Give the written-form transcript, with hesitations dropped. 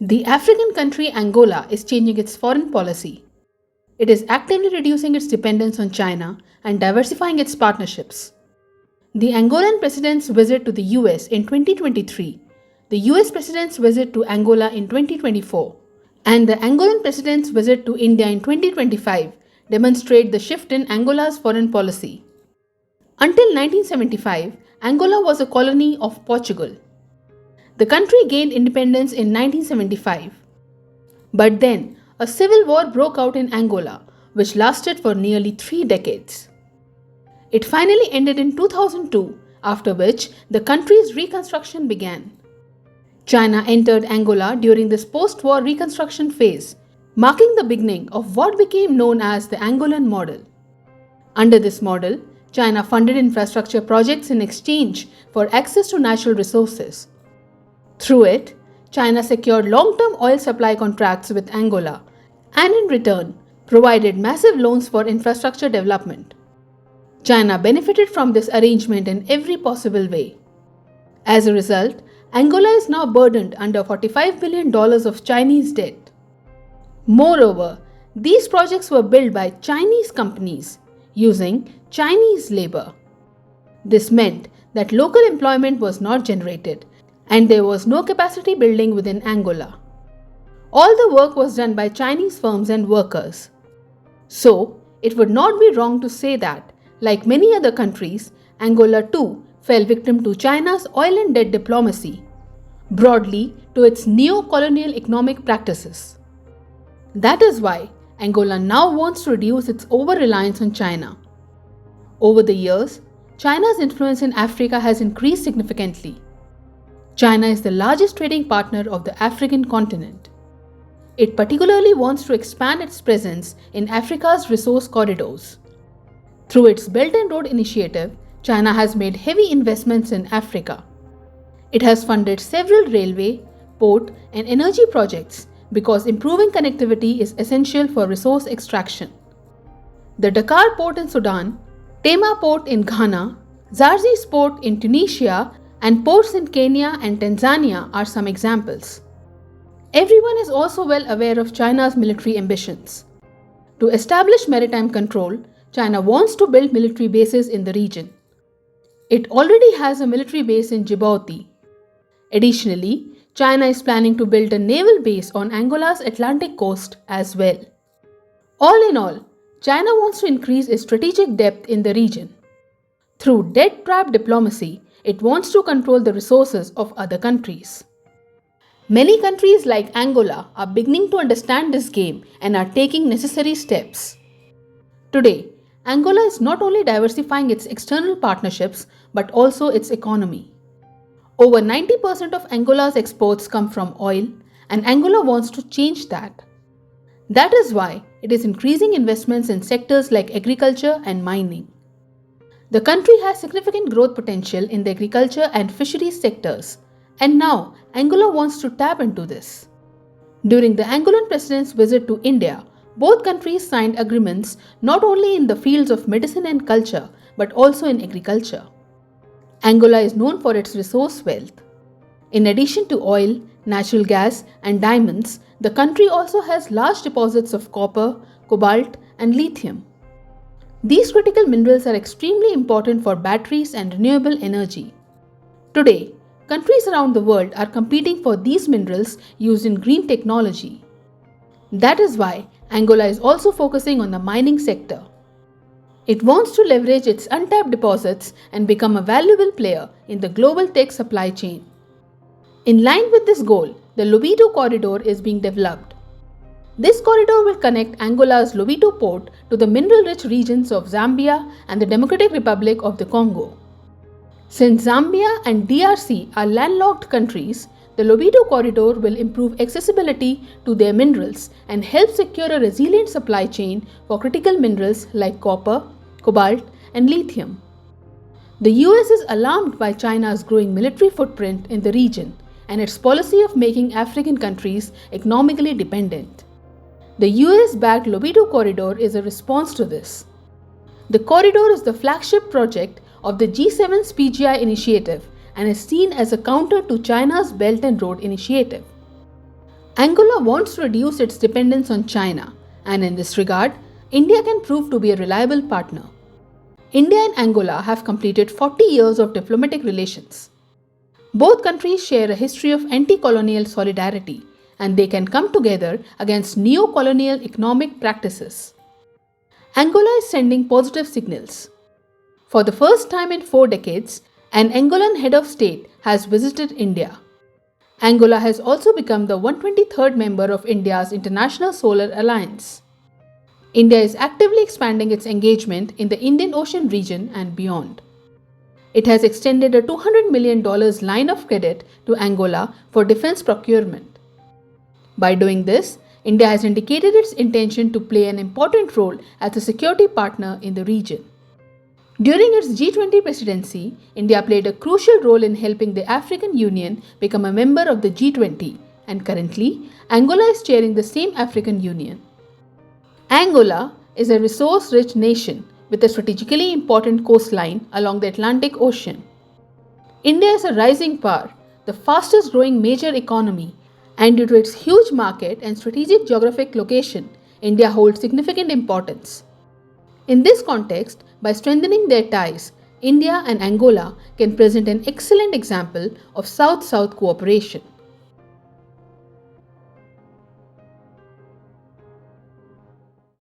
The African country Angola is changing its foreign policy. It is actively reducing its dependence on China and diversifying its partnerships. The Angolan president's visit to the US in 2023, the US president's visit to Angola in 2024, and the Angolan president's visit to India in 2025 demonstrate the shift in Angola's foreign policy. Until 1975, Angola was a colony of Portugal. The country gained independence in 1975. But then, a civil war broke out in Angola, which lasted for nearly 3 decades. It finally ended in 2002, after which the country's reconstruction began. China entered Angola during this post-war reconstruction phase, marking the beginning of what became known as the Angolan model. Under this model, China funded infrastructure projects in exchange for access to natural resources. Through it, China secured long-term oil supply contracts with Angola and in return provided massive loans for infrastructure development. China benefited from this arrangement in every possible way. As a result, Angola is now burdened under $45 billion of Chinese debt. Moreover, these projects were built by Chinese companies using Chinese labor. This meant that local employment was not generated and there was no capacity building within Angola. All the work was done by Chinese firms and workers. So, it would not be wrong to say that, like many other countries, Angola too fell victim to China's oil and debt diplomacy, broadly to its neo-colonial economic practices. That is why Angola now wants to reduce its over-reliance on China. Over the years, China's influence in Africa has increased significantly. China is the largest trading partner of the African continent. It particularly wants to expand its presence in Africa's resource corridors. Through its Belt and Road Initiative, China has made heavy investments in Africa. It has funded several railway, port, and energy projects because improving connectivity is essential for resource extraction. The Dakar port in Sudan, Tema port in Ghana, Zarzis port in Tunisia, and ports in Kenya and Tanzania are some examples. Everyone is also well aware of China's military ambitions. To establish maritime control, China wants to build military bases in the region. It already has a military base in Djibouti. Additionally, China is planning to build a naval base on Angola's Atlantic coast as well. All in all, China wants to increase its strategic depth in the region. Through debt trap diplomacy, it wants to control the resources of other countries. Many countries like Angola are beginning to understand this game and are taking necessary steps. Today, Angola is not only diversifying its external partnerships but also its economy. Over 90% of Angola's exports come from oil, and Angola wants to change that. That is why it is increasing investments in sectors like agriculture and mining. The country has significant growth potential in the agriculture and fisheries sectors, and now Angola wants to tap into this. During the Angolan president's visit to India, both countries signed agreements not only in the fields of medicine and culture but also in agriculture. Angola is known for its resource wealth. In addition to oil, natural gas, and diamonds, the country also has large deposits of copper, cobalt, and lithium. These critical minerals are extremely important for batteries and renewable energy. Today, countries around the world are competing for these minerals used in green technology. That is why Angola is also focusing on the mining sector. It wants to leverage its untapped deposits and become a valuable player in the global tech supply chain. In line with this goal, the Lobito corridor is being developed. This corridor will connect Angola's Lobito port to the mineral-rich regions of Zambia and the Democratic Republic of the Congo. Since Zambia and DRC are landlocked countries, the Lobito corridor will improve accessibility to their minerals and help secure a resilient supply chain for critical minerals like copper, cobalt, and lithium. The US is alarmed by China's growing military footprint in the region and its policy of making African countries economically dependent. The US-backed Lobito corridor is a response to this. The corridor is the flagship project of the G7's PGI initiative and is seen as a counter to China's Belt and Road Initiative. Angola wants to reduce its dependence on China, and in this regard, India can prove to be a reliable partner. India and Angola have completed 40 years of diplomatic relations. Both countries share a history of anti colonial solidarity, and they can come together against neo colonial economic practices. Angola is sending positive signals. For the first time in 4 decades, an Angolan head of state has visited India. Angola has also become the 123rd member of India's International Solar Alliance. India is actively expanding its engagement in the Indian Ocean region and beyond. It has extended a $200 million line of credit to Angola for defense procurement. By doing this, India has indicated its intention to play an important role as a security partner in the region. During its G20 presidency, India played a crucial role in helping the African Union become a member of the G20, and currently, Angola is chairing the same African Union. Angola is a resource-rich nation with a strategically important coastline along the Atlantic Ocean. India is a rising power, the fastest growing major economy, and due to its huge market and strategic geographic location, India holds significant importance. In this context, by strengthening their ties, India and Angola can present an excellent example of South-South cooperation.